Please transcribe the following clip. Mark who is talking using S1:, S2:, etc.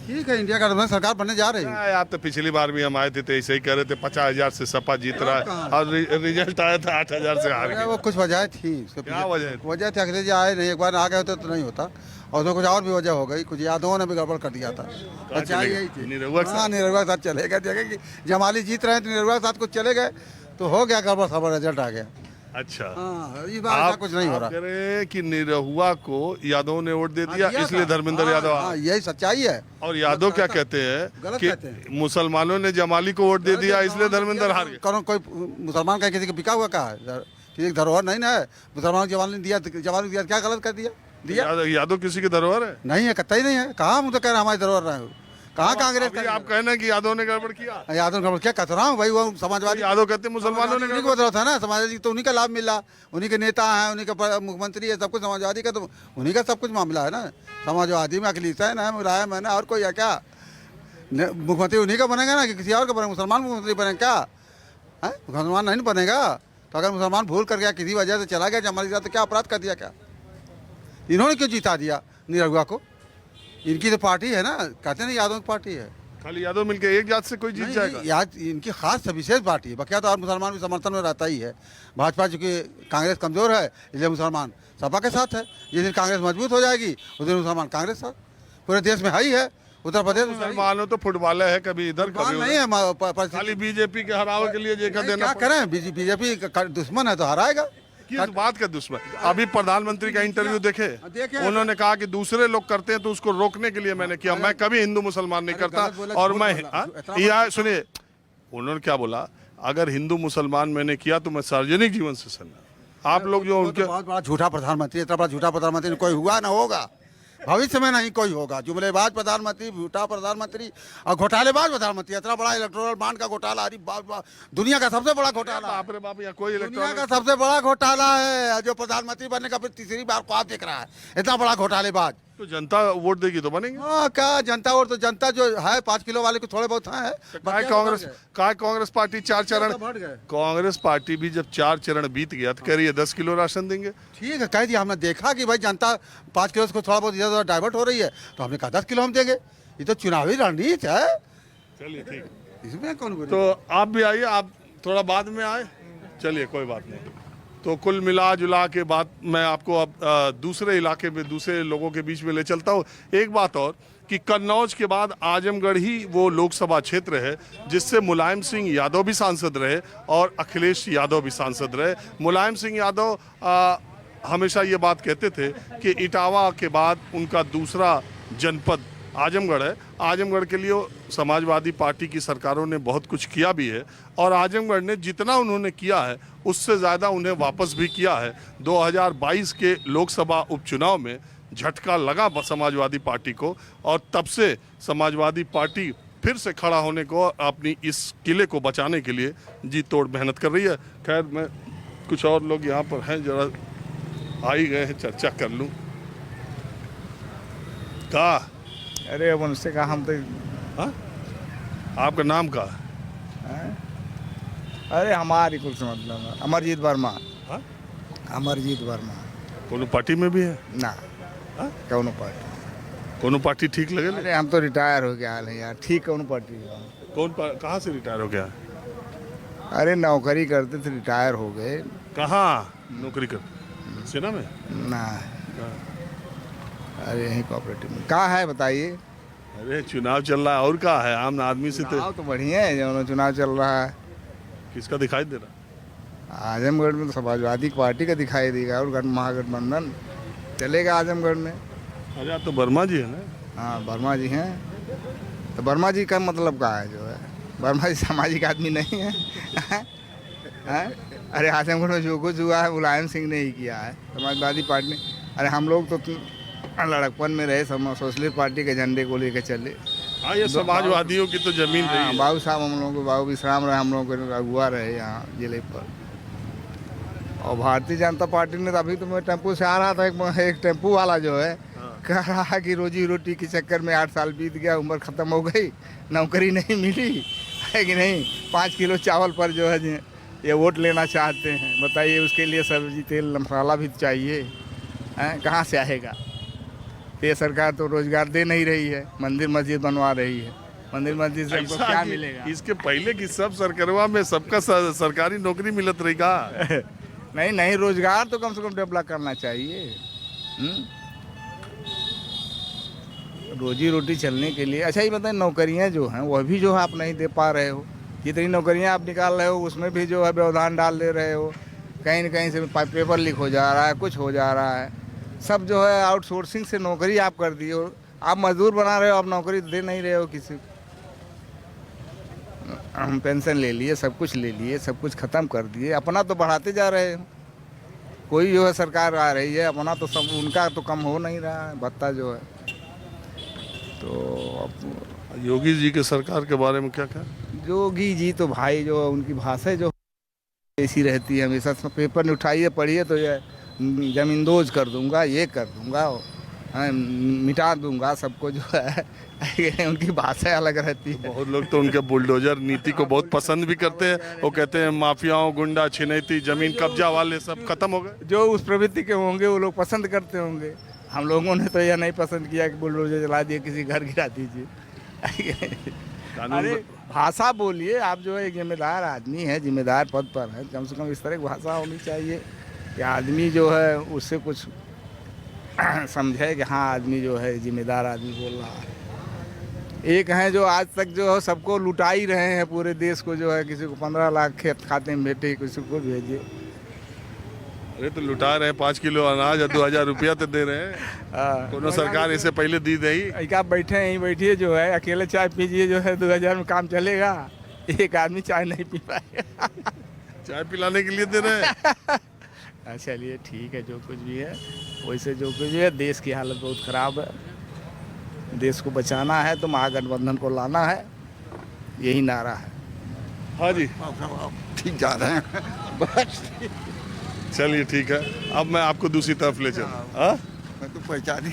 S1: ठीक है, इंडिया गठबंधन सरकार बनने जा रही है।
S2: आप तो पिछली बार भी हम आए थे तो ऐसे ही कह रहे थे 50,000 से सपा जीत रहा है और रिजल्ट आया था 8,000 से हार
S1: अरे
S2: गए।
S1: वो कुछ वजह थी उसके
S2: क्या
S1: पीछे।
S2: वजह थी?
S1: वजह थी अखिलेश जी आए नहीं, एक बार आ गए होते तो नहीं होता, और उसमें कुछ और भी वजह हो गई, कुछ यादवों ने भी गड़बड़ कर दिया था। अच्छा
S2: चले गए?
S1: यही थी,
S2: निरहुआ के साथ?
S1: हाँ निरहुआ के साथ चले गए, देखे कि जमाली जीत रहे हैं तो निरहुआ के साथ कुछ चले गए तो हो गया गड़बड़ सड़बड़, रिजल्ट आ गया।
S2: अच्छा,
S1: हाँ इस बार ऐसा कुछ नहीं हो
S2: आप
S1: रहा।
S2: कह रहे हैं कि निरहुआ को यादव ने वोट दे दिया,
S1: दिया
S2: इसलिए
S1: था।
S2: धर्मेंद्र
S1: हाँ,
S2: यादव
S1: हाँ, यही सच्चाई है।
S2: और यादव क्या कहते
S1: गलत
S2: हैं
S1: कहते हैं।
S2: कि मुसलमानों ने जमाली को वोट दे दिया इसलिए धर्मेंद्र हार गए।
S1: कौन कोई मुसलमान का किसी को बिका हुआ कहा है? किसी की धरोहर नहीं ना है, मुसलमान जवान दिया, जवान दिया, क्या गलत कर दिया? दिया
S2: यादव किसी की धरोहर है?
S1: नहीं है, कतई नहीं है। कहाँ मुझे कह रहे हमारी धरोहर रहे हो? कहाँ कांग्रेस
S2: अभी आप कहना कि यादव ने गड़बड़ किया।
S1: यादव गड़बड़ क्या कह रहा हूँ भाई, वो समाजवादी
S2: यादव कहते हैं मुसलमानों ने
S1: उन्हीं को बदला था ना, समाजवादी तो उन्हीं का लाभ मिला, उन्हीं के नेता हैं, उन्हीं का मुख्यमंत्री है, सब कुछ समाजवादी का, तो उन्हीं का सब कुछ मामला है ना। समाजवादी में अखिलेश है ना, राय मैंने और कोई है क्या? मुख्यमंत्री उन्हीं का बनेगा ना कि किसी और का बनेगा? मुसलमान मुख्यमंत्री बनेगा क्या? है मुसलमान नहीं बनेगा। तो अगर मुसलमान भूल कर गया, किसी वजह से चला गया जमाली के साथ, तो क्या अपराध कर दिया? क्या इन्होंने क्यों जिता दिया निरहुआ को? इनकी तो पार्टी है ना, कहते नहीं यादव की पार्टी है।
S2: खाली यादव मिलके एक जात से कोई जीत जाएगा?
S1: याद इनकी खास विशेष पार्टी है, बकिया तो और मुसलमान भी समर्थन में रहता ही है। भाजपा चूंकि कांग्रेस कमजोर है इसलिए मुसलमान सपा के साथ है। जिस दिन कांग्रेस मजबूत हो जाएगी उस दिन मुसलमान कांग्रेस साथ। पूरे देश में है ही है, उत्तर प्रदेश में
S2: मुसलमानों तो फुटबॉल है, कभी इधर कभी
S1: नहीं है।
S2: खाली बीजेपी के हरावे के लिए जेकर देना।
S1: क्या करें, बीजेपी का दुश्मन है तो हराएगा।
S2: किस बात का दुश्मन? अभी प्रधानमंत्री का इंटरव्यू देखे, उन्होंने कहा कि दूसरे लोग करते हैं तो उसको रोकने के लिए मैंने किया, मैं कभी हिंदू मुसलमान नहीं करता। और मैं यह सुनिए, उन्होंने क्या बोला, अगर हिंदू मुसलमान मैंने किया तो मैं सार्वजनिक जीवन से सहमत। आप लोग जो उनके
S1: बहुत बड़ा झूठा प्रधानमंत्री, इतना बड़ा झूठा प्रधानमंत्री कोई हुआ ना होगा, भविष्य में नहीं कोई होगा। जुमलेबाज प्रधानमंत्री, झूठा प्रधानमंत्री और घोटालेबाज प्रधानमंत्री। इतना बड़ा इलेक्टोरल बॉन्ड का घोटाला, अरे दुनिया का सबसे बड़ा घोटाला,
S2: बाप रे बाप, या कोई
S1: दुनिया का सबसे बड़ा घोटाला है। जो प्रधानमंत्री बनने का फिर तीसरी बार ख्वाब देख रहा है, इतना बड़ा घोटालेबाज।
S2: तो जनता वोट देगी तो बनेंगे।
S1: हाँ क्या जनता, और तो जनता जो है 5 किलो वाले को थोड़े बहुत है।
S2: कांग्रेस पार्टी 4 चरण, कांग्रेस पार्टी भी जब 4 चरण बीत गया तो कह रही है 10 किलो राशन देंगे।
S1: ठीक है, कह दिया हमने, देखा कि भाई जनता 5 किलो से थोड़ा बहुत इधर डाइवर्ट हो रही है तो हमने कहा 10 किलो हम देंगे। ये तो चुनावी रणनीति है।
S2: चलिए ठीक,
S1: इसमें कौन
S2: तो आप भी आइए, आप थोड़ा बाद में आए, चलिए कोई बात नहीं। तो कुल मिला जुला के बात मैं आपको अब दूसरे इलाके में दूसरे लोगों के बीच में ले चलता हूँ। एक बात और कि कन्नौज के बाद आजमगढ़ ही वो लोकसभा क्षेत्र है जिससे मुलायम सिंह यादव भी सांसद रहे और अखिलेश यादव भी सांसद रहे। मुलायम सिंह यादव हमेशा ये बात कहते थे कि इटावा के बाद उनका दूसरा जनपद आजमगढ़ है। आजमगढ़ के लिए समाजवादी पार्टी की सरकारों ने बहुत कुछ किया भी है और आजमगढ़ ने जितना उन्होंने किया है उससे ज़्यादा उन्हें वापस भी किया है। 2022 के लोकसभा उपचुनाव में झटका लगा समाजवादी पार्टी को और तब से समाजवादी पार्टी फिर से खड़ा होने को, अपनी इस किले को बचाने के लिए जी तोड़ मेहनत कर रही है। खैर, मैं कुछ और लोग यहाँ पर हैं, जरा आ ही गए हैं, चर्चा कर लूँ। कहा
S3: अरे अब उनसे कहा हम तो।
S2: हाँ, आपका नाम का?
S3: अरे हमारी कुछ मतलब अमरजीत वर्मा।
S2: हाँ?
S3: अमरजीत वर्मा।
S2: कोनो पार्टी में भी है
S3: ना?
S2: हाँ?
S3: कौन पार्टी?
S2: कोनो पार्टी ठीक लगे?
S3: अरे हम तो रिटायर हो गया है यार। ठीक, कौन पार्टी?
S2: कहाँ से रिटायर हो गया?
S3: अरे नौकरी करते थे, रिटायर हो गए।
S2: कहाँ नौकरी करते? सेना में?
S3: ना, अरे यहीं कोऑपरेटिव में। कहाँ है बताइए?
S2: अरे चुनाव चल रहा है और कहाँ है, आम आदमी से
S3: तो बढ़िया है जो चुनाव चल रहा है।
S2: किसका दिखाई दे रहा?
S3: आजमगढ़ में तो समाजवादी पार्टी का दिखाई देगा और महागठबंधन चलेगा आजमगढ़ में।
S2: अरे आप तो वर्मा जी है ना?
S3: हाँ, वर्मा जी हैं। तो वर्मा जी का मतलब क्या है जो है? वर्मा जी सामाजिक आदमी नहीं है? अरे आजमगढ़ में जो कुछ हुआ है मुलायम सिंह ने ही किया है, समाजवादी पार्टी ने। अरे हम लोग तो लड़कपन में रहे, सोशलिस्ट पार्टी के झंडे को लेकर चले।
S2: हाँ, ये समाजवादियों की तो जमीन रही है।
S3: बाबू साहब हम लोगों को, बाबू विश्राम रहे, हम लोगों को अगुआ रहे यहाँ जिले पर। और भारतीय जनता पार्टी ने तो अभी तो मैं टेम्पो से आ रहा था, एक टेम्पो वाला जो है कह रहा है कि रोजी रोटी के चक्कर में 8 साल बीत गया, उम्र ख़त्म हो गई, नौकरी नहीं मिली है कि नहीं। 5 किलो चावल पर जो है ये वोट लेना चाहते हैं। बताइए, उसके लिए सब्जी तेल मसाला भी चाहिए, कहाँ से आएगा? ये सरकार तो रोजगार दे नहीं रही है, मंदिर मस्जिद बनवा रही है। मंदिर मस्जिद से हमको
S2: ऐसा
S3: क्या
S2: कि
S3: मिलेगा?
S2: इसके पहले की सब सरकारवा में सबका सरकारी नौकरी मिलत रही का।
S3: नहीं नहीं, रोजगार तो कम से कम डेवलप करना चाहिए। रोजी रोटी चलने के लिए। अच्छा ये बताएं, नौकरियां जो हैं वह भी जो है आप नहीं दे पा रहे हो। जितनी नौकरियां आप निकाल रहे हो उसमें भी जो है व्यवधान डाल दे रहे हो। कहीं न कहीं से पेपर लीक हो जा रहा है, कुछ हो जा रहा है। सब जो है आउटसोर्सिंग से नौकरी आप कर दिए हो। आप मजदूर बना रहे हो, आप नौकरी दे नहीं रहे हो किसी को। हम पेंशन ले लिए, सब कुछ ले लिए, सब कुछ ख़त्म कर दिए, अपना तो बढ़ाते जा रहे हो। कोई जो है सरकार आ रही है, अपना तो सब उनका तो कम हो नहीं रहा है भत्ता जो है। तो अब
S2: योगी जी के सरकार के बारे में क्या कहा?
S3: योगी जी तो भाई जो उनकी भाषा जो ऐसी रहती है हमेशा। पेपर में उठाइए पढ़िए तो ये जमींदोज कर दूंगा, ये कर दूंगा, मिटा दूंगा सबको जो है। उनकी भाषा अलग रहती है।
S2: बहुत लोग तो उनके बुलडोजर नीति को बहुत पसंद भी करते हैं। वो कहते हैं माफियाओं, गुंडा, छिनैती, जमीन कब्जा वाले सब खत्म हो गए।
S3: जो उस प्रवृत्ति के होंगे वो लोग पसंद करते होंगे। हम लोगों ने तो यह नहीं पसंद किया कि बुलडोजर चला दिए, किसी घर गिरा दीजिए। अरे भाषा बोलिए, आप जो है एक जिम्मेदार आदमी है, जिम्मेदार पद पर है, कम से कम इस तरह की भाषा होनी चाहिए कि आदमी जो है उससे कुछ समझे कि हाँ आदमी जो है जिम्मेदार आदमी बोल रहा है। एक हैं जो आज तक जो है सबको लुटा ही रहे हैं, पूरे देश को जो है। किसी को 15 लाख खेत खाते में भेटे, किसी को भेजे।
S2: अरे तो लुटा रहे हैं, 5 किलो अनाज 2000 रुपया तो दे रहे हैं। कोनो सरकार इससे पहले दी नहीं।
S3: एक आप बैठे यहीं बैठिए जो है, अकेले चाय पीजिए जो है, 2000 में काम चलेगा। एक आदमी चाय नहीं पी पाएगा।
S2: चाय पिलाने के लिए दे रहे हैं।
S3: चलिए ठीक है, जो कुछ भी है वैसे जो कुछ भी है। देश की हालत बहुत ख़राब है। देश को बचाना है तो महागठबंधन को लाना है, यही नारा है।
S2: हाँ जी,
S1: ठीक जा रहे हैं बस।
S2: चलिए ठीक है। अब मैं आपको दूसरी तरफ ले चलूँ। हाँ,
S1: मैं तो पहचान